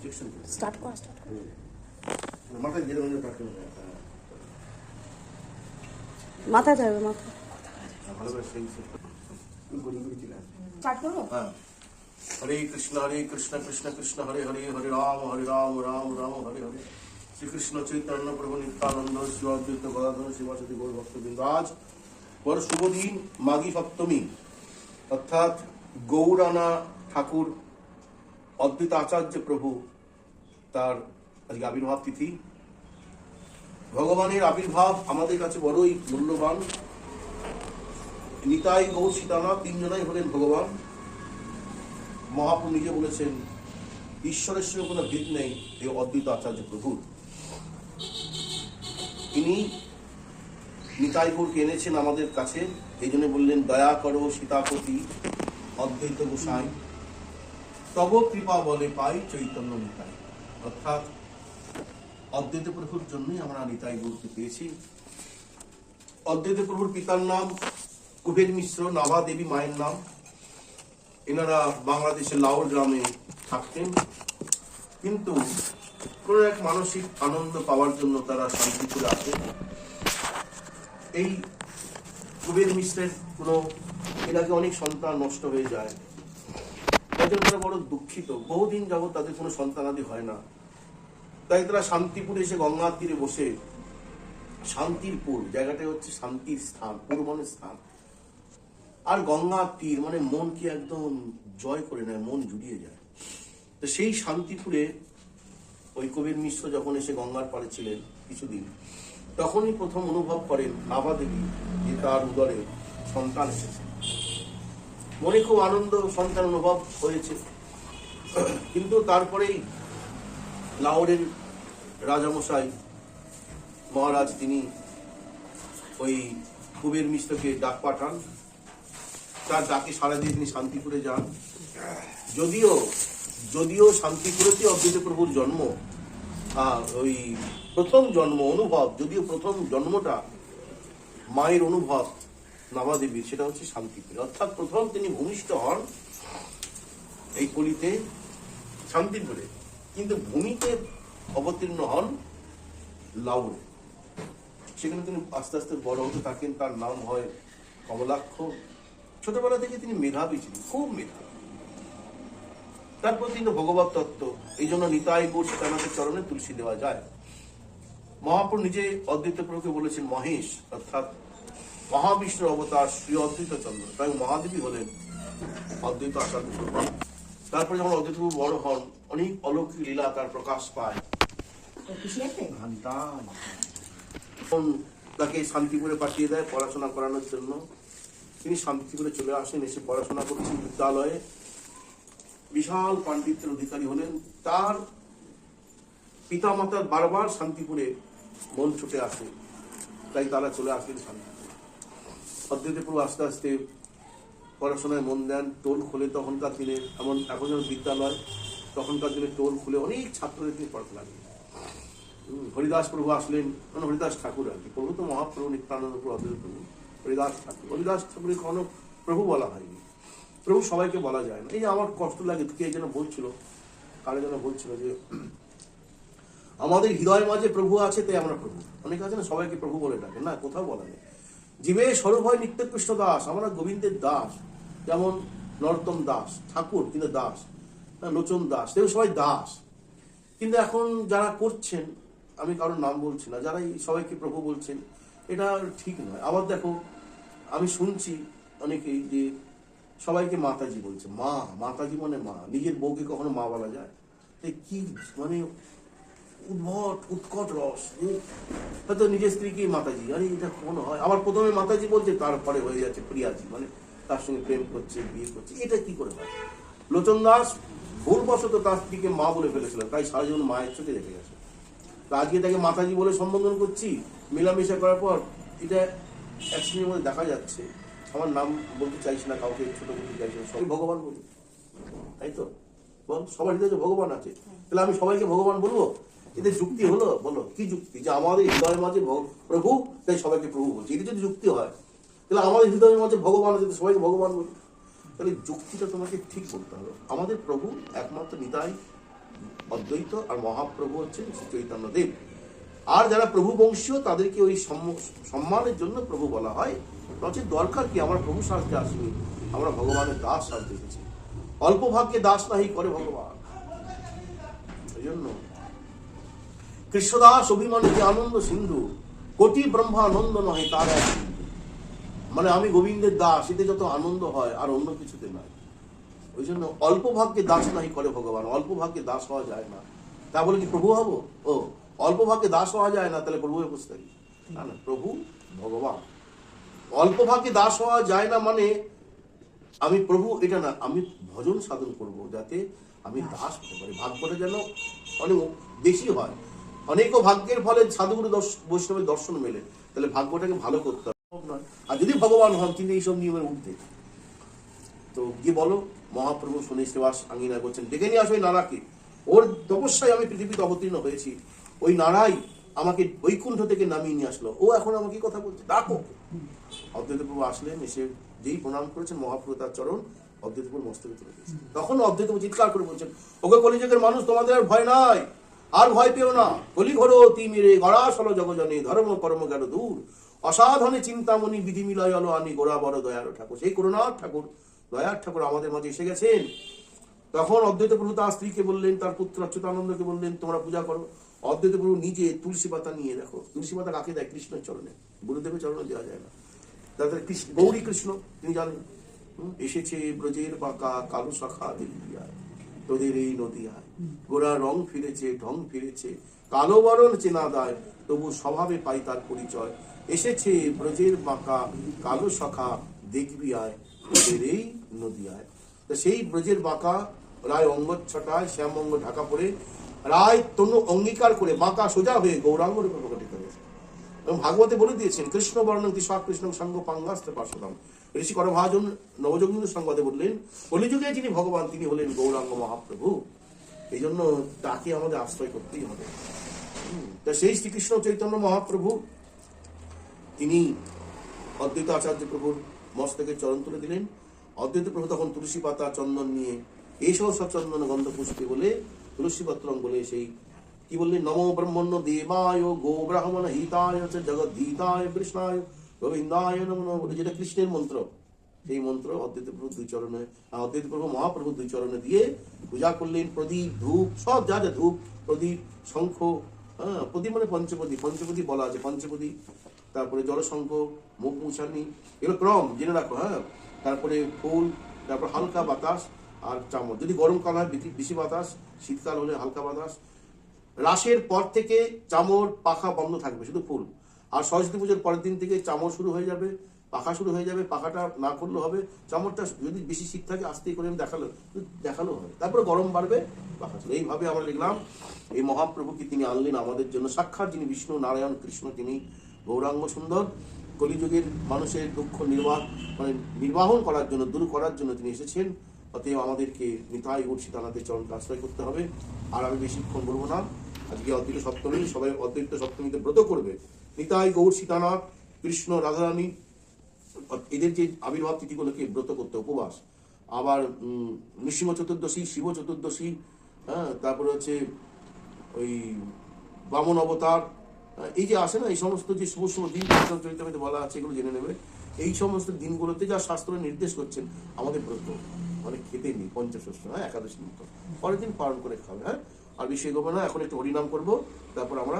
Objection start কর মাথায় গেলে মাথায় যাবে মাথা ভালোবাসা সেই গড়ি গড়ি ছিল। স্টার্ট করব। হ্যাঁ, হরে কৃষ্ণ কৃষ্ণ কৃষ্ণ হরে হরে, হরে রাম রাম রাম হরে হরে। শ্রীকৃষ্ণ চৈতন্য প্রভু নিত্যানন্দ শ্রী অদ্বৈত গদাধর শিবাসাদি গৌর ভক্তবৃন্দ। আজ বড় শুভ দিন, মাঘী সপ্তমী, অর্থাৎ গৌরানা ঠাকুর অদ্বৈত আচার্য প্রভু তার আজকে আবির্ভাব তিথি। ভগবানের আবির্ভাব আমাদের কাছে বড়ই মূল্যবান। নিতাই গৌর সীতানাথ তিনজনাই হলেন ভগবান। মহাপ্রভু নিজে বলেছেন ঈশ্বরের সঙ্গে কোনো ভেদ নেই এই অদ্বৈত আচার্য প্রভুর। তিনি নিতাই গৌরকে এনেছেন আমাদের কাছে, এই জন্য বললেন দয়া করো সীতাপতি অদ্বৈত গোসাই, তব কৃপা বলে পাই চৈতন্য নিতাই। অর্থাৎ অদ্বৈত প্রভুর জন্যই আমরা নিতাই গৌরকে পেয়েছি। অদ্বৈত প্রভুর পিতার নাম কুবের মিশ্র, নাভা দেবী মায়ের নাম। এনারা বাংলাদেশের লাউর গ্রামে থাকতেন, কিন্তু কোন এক মানসিক আনন্দ পাওয়ার জন্য তারা শান্তিপুরে আসেন। এই কুবের মিশ্রের এর আগে অনেক সন্তান নষ্ট হয়ে যায়, তাই জন্য তারা বড় দুঃখিত। বহুদিন যাবত তাদের কোনো সন্তানাদি হয় না, তাই তারা শান্তিপুরে এসে গঙ্গার তীরে বসে, শান্তিরপুর জায়গাটা হচ্ছে শান্তির স্থান, পূর্বনের স্থান, আর গঙ্গার তীর মানে মনকে একদম জয় করে নেয়, মন জুড়িয়ে যায়। তো সেই শান্তিপুরে ওই কবির মিশ্র যখন এসে গঙ্গার পাড়ে ছিলেন কিছুদিন, তখনই প্রথম অনুভব করেন নাভা দেবী যে তার উদরে সন্তান এসেছে। মনে খুব আনন্দ, সন্তান অনুভব হয়েছে। কিন্তু তারপরেই লাহোরের রাজামশাই মহারাজ তিনি ওই কুবের মিশ্রকে ডাক পাঠান। তার ডাকে সাড়া দিয়ে তিনি শান্তিপুরে যান। যদিও শান্তিপুরেতে অদ্বৈত প্রভুর জন্ম, ওই প্রথম জন্ম অনুভব, যদিও প্রথম জন্মটা মায়ের অনুভব নাভাদেবীর, সেটা হচ্ছে শান্তিপুরে। অর্থাৎ প্রথম তিনি ভূমিষ্ঠ হন এই কলিতে শান্তিপুরে, কিন্তু ভূমিতে অবতীর্ণ হন লাউরে। সেখানে তিনি আস্তে আস্তে বড় হতে থাকেন। তার নাম হয় কমলাক্ষ। ছোটবেলা থেকে তিনি মেধাবী ছিলেন, খুব মেধাবী। তারপর তিনি ভগবত তত্ত্ব, এই জন্য নিতাই গৌর সীতানাথের চরণে তুলসী দেওয়া যায়। মহাপ্রভু নিজে অদ্বৈত প্রভুকে বলেছেন মহেশ, অর্থাৎ মহাবিষ্ণুর অবতার শ্রী অদ্বৈত চন্দ্র, তাই মহাদেবী হলেন অদ্বৈত আচার্য প্রভু। তারপরে যখন অদ্বৈত প্রভু বড় হন, অনেক অলৌকিক লীলা তার প্রকাশ পায়। তাকে শান্তিপুরে পাঠিয়ে দেয় পড়াশোনা করানোর জন্য। তিনি শান্তিপুরে চলে আসেন, এসে পড়াশোনা করছেন বিদ্যালয়ে। বিশাল পাণ্ডিত্যের অধিকারী হলেন। তার পিতামাতার বারবার শান্তিপুরে মন ছুটে আসে, তাই তারা চলে আসেন শান্তিপুরে। অদ্বৈত প্রভু আস্তে আস্তে পড়াশোনায় মন দেন। টোল খুলে তখনকার দিনে, এমন এখন যেমন বিদ্যালয়, তখনকার দিনে টোল খুলে অনেক ছাত্রদের তিনি পড়াতে লাগলেন। হরিদাস প্রভু আসলেন, মানে হরিদাস ঠাকুর আর কি। প্রভু তো মহাপ্রভু নিত্যানন্দ প্রভু, অদ্বৈত প্রভু, হরিদাস ঠাকুর। হরিদাস ঠাকুরের কোনো প্রভু বলা হয়নি, প্রভু সবাইকে বলা যায় না। এই যে আমার কষ্ট লাগে, কে যেন বলছিল, কারে যেন বলছিল যে আমাদের হৃদয় মাঝে প্রভু আছে তাই আমরা প্রভু। অনেকে আছে না সবাইকে প্রভু বলে ডাকে, না, কোথাও বলা নেই। জীবে স্বরূপ হয় নিত্যকৃষ্ণ দাস, আমরা গোবিন্দের দাস। যেমন নরোত্তম দাস ঠাকুর, কিন্তু দাস, লোচন দাস, এগুলো সবাই দাস। কিন্তু এখন যারা করছেন, আমি কারোর নাম বলছি না, যারা সবাইকে প্রভু বলছেন, এটা ঠিক নয়। আবার দেখো, আমি শুনছি অনেকেই যে সবাইকে মাতাজি বলছে। মাতাজি মানে মা, নিজের বউকে কখনো মা বলা যায়? কি মানে উৎকট রস। হয়তো নিজের স্ত্রীকে মাতাজি, আরে এটা কখনো হয়? আবার প্রথমে মাতাজি বলছে, তারপরে হয়ে যাচ্ছে প্রিয়াজি, মানে তার সঙ্গে প্রেম করছে, বিয়ে করছে। এটা কি করে হয়? লোচন দাস ভুলবশত তার স্ত্রীকে মা বলে ফেলেছিলেন, তাই সারা জীবন মায়ের চোখে রেখে গেছে। আজকে তাকে মাতাজি বলে সম্বোধন করছি, মেলামেশা করার পর এটা এক শ্রেণীর মধ্যে দেখা যাচ্ছে। আমার নাম বলতে চাইছি না, কাউকে ছোট বলতে চাইছি না, সবাই ভগবান বলি, তাই তো? বল, সবার হৃদয়ে ভগবান আছে, তাহলে আমি সবাইকে ভগবান বলবো? এতে যুক্তি হলো? বলো, কি যুক্তি? যে আমাদের হৃদয়ের মাঝে প্রভু, তাই সবাইকে প্রভু বলছি। এটা যদি যুক্তি হয়, তাহলে আমাদের হৃদয়ের মাঝে ভগবান আছে, সবাইকে ভগবান বলি। তাহলে যুক্তিটা তোমাকে ঠিক বলতে হবে। আমাদের প্রভু একমাত্র নিতাই অদ্বৈত, আর মহাপ্রভু হচ্ছেন শ্রী চৈতন্য দেব। আর যারা প্রভু বংশীয় তাদেরকে ওই সম্মানের জন্য প্রভু বলা হয়। নচেত দরকার কি, আমরা প্রভু সাজতে আসিনি, আমরা ভগবানের দাস সাজতে এসেছি। অল্প ভাগ্যে দাস নাহি করে ভগবান। এই জন্য কৃষ্ণদাস অভিমানে যে আনন্দ সিন্ধু, কোটি ব্রহ্মানন্দ নহে তার এক বিন্দু। মানে আমি গোবিন্দের দাস, এতে যত আনন্দ হয় আর অন্য কিছুতে নয়। ওই জন্য অল্প ভাগ্যে দাস নাহি করে ভগবান। অল্প ভাগ্যে দাস হওয়া যায় না, তা বলে কি প্রভু হব? ও অল্প ভাগ্যে দাস হওয়া যায় না, তাহলে প্রভু বসে থাকি? না না, প্রভু ভগবান। অল্প ভাগ্যে দাস হওয়া যায় না মানে আমি প্রভু এটা না, আমি ভজন সাধন করব যাতে আমি দাস হতে পারি। ভাগ্যটা যেন অনেক বেশি হয়। অনেকও ভাগ্যের ফলে সাধুগুরু বৈষ্ণবের দর্শন মেলে, তাহলে ভাগ্যটাকে ভালো করতে হবে নয়। আর যদি ভগবান হন তিনি এইসব নিয়মের ঊর্ধ্বে। তো গিয়ে বলো, মহাপ্রভু শুনে শ্রীবাস আঙ্গিনায় বলছেন, ডেকে নিয়ে আসো ওই নারাকে। ওর তপস্যায় আমি পৃথিবীতে অবতীর্ণ হয়েছি। ওই নারাই আমাকে বৈকুণ্ঠ থেকে নামিয়ে নিয়ে আসলো। ও এখন আমাকে কথা বলছে, ডাকো। অদ্বৈত প্রভু আসলেন, এসে যেই প্রণাম করেছেন, মহাপ্রভু তার চরণ অদ্বৈত প্রভুর মস্তকে তুলে দিয়েছেন। তখন অদ্বৈত প্রভু চিৎকার করে বলছেন, ওকে কলিযুগের মানুষ, তোমাদের আর ভয় নাই, আর ভয় পেও না। কলি ঘোর তিমিরে গড়াসল জগজনে, ধর্ম কর্ম গেল দূর, অসাধনে চিন্তামণি বিধি মিলয় আলো আনি গোড়া বড় দয়ার ঠাকুর। সেই করুণার ঠাকুর, দয়ার ঠাকুর আমাদের মাঝে এসে গেছেন। তখন অদ্বৈত প্রভু তার স্ত্রীকে বললেন, তার পুত্র অচ্যুতানন্দকে বললেন, তোমরা পূজা করো। অদ্বৈত প্রভু নিজে তুলসী পাতা নিয়ে, দেখো তুলসী পাতা কাকে দেয়? কৃষ্ণের চরণে। গুরুদেবের চরণে দেওয়া যায় না। তাদের কৃষ্ণ, গৌরী কৃষ্ণ, তিনি জানেন। এসেছে ব্রজের বাঁকা কালো শাখা দিল্লিয়ায়, তোদের এই নদিয়ায়। গোরা রং ফিরেছে, ঢং ফিরেছে, কালো বরণ চেনা দায়, তবু স্বভাবে পাই তার পরিচয়। এসেছে ব্রজের বাঁকা কালো শাখা দেখবি আয়, তোদের এই নদিয়ায়। তো সেই ব্রজের বাঁকা রায় অঙ্গচ্ছটায় শ্যামঙ্গ ঢাকা পড়ে রায় তনু অঙ্গীকার করে বাঁকা সোজা হয়ে গৌরাঙ্গ রূপে প্রকটিত হয়েছে। এবং ভাগবতে বলে দিয়েছেন, কৃষ্ণ বর্ণং তিসা কৃষ্ণ সঙ্গ পাঙ্গাস্ত্র পার্শ্বদাম। ঋষি করভাজন নবযোগিন্দু সংবাদে বললেন, কলিযুগে যিনি ভগবান তিনি হলেন গৌরাঙ্গ মহাপ্রভু। এই জন্য তাকে আমাদের আশ্রয় করতেই হবে। তা সেই শ্রীকৃষ্ণ চৈতন্য মহাপ্রভু তিনি অদ্বৈত আচার্য প্রভুর মস্তকে চরণ তুলে দিলেন। অদ্বৈত প্রভু তখন তুলসী পাতা চন্দন নিয়ে, এসব সচন্দন গন্ধ পুষ্পে বলে, তুলসী পত্রম বলে, সেই কি বললেন, নমো ব্রহ্মণ্য দেবায় গো ব্রাহ্মণ হিতায় জগদ্ধিতায় কৃষ্ণায় গোবিন্দায় নমঃ বলে, যেটা কৃষ্ণের মন্ত্র। সেই মন্ত্র অদ্বৈত প্রভু দুই চরণে, অদ্বৈত প্রভু মহাপ্রভু দুই চরণে দিয়ে পূজা করলেন। প্রদীপ, ধূপ, সব যা যা, ধূপ, প্রদীপ, শঙ্খ, প্রদীপ মানে পঞ্চপদী, পঞ্চপদী বলা আছে, পঞ্চপদী, তারপরে জলশঙ্খ, মুখ মুছানি, এগুলো ক্রম জেনে রাখো। তারপরে ফুল, তারপর হালকা বাতাস আর চামচ। যদি গরমকাল হয় বেশি বাতাস, শীতকাল হলে হালকা বাতাস। রাসের পর থেকে চামর পাখা বন্ধ থাকবে, শুধু ফুল। আর সরস্বতী পুজোর পরের দিন থেকে চামর শুরু হয়ে যাবে, পাখা শুরু হয়ে যাবে। পাখাটা না করলেও হবে, চামরটা যদি বেশি শীত থাকে আস্তেই করে দেখালো হবে। তারপরে গরম বাড়বে, পাখা শুরু। এইভাবে আমরা লিখলাম এই মহাপ্রভুকে তিনি আনলেন আমাদের জন্য। সাক্ষাৎ যিনি বিষ্ণু নারায়ণ কৃষ্ণ, তিনি গৌরাঙ্গ সুন্দর, কলিযুগের মানুষের দুঃখ নির্বাহন করার জন্য, দূর করার জন্য তিনি এসেছেন। অতএব আমাদেরকে নিতাই গৌর সীতানাথের চরণকে আশ্রয় করতে হবে। আর আমি বেশিক্ষণ বলবো না। আজকে অদ্বৈত সপ্তমী, সবাই অদ্বৈত সপ্তমীতে ব্রত করবে। নিতাই গৌর সীতানাথ, কৃষ্ণ, রাধারানী, এদের যে আবির্ভাব তিথিগুলোকে ব্রত করতে, উপবাস। আবার নৃসিংহ চতুর্দশী, শিব চতুর্দশী, তারপরে হচ্ছে ওই বামন অবতার, এই যে আসে না, এই সমস্ত যে শুভ শুভ দিন চরিত্রতে বলা আছে, এগুলো জেনে নেবে। এই সমস্ত দিনগুলোতে যা শাস্ত্র নির্দেশ করছেন, আমাদের ব্রত মানে খেতে নেই, পঞ্চষষ্ঠ, একাদশী মতো পরের দিন পালন করে খাবে। আর বেশি এগোবো না, এখন একটু হরিনাম করবো, তারপর আমরা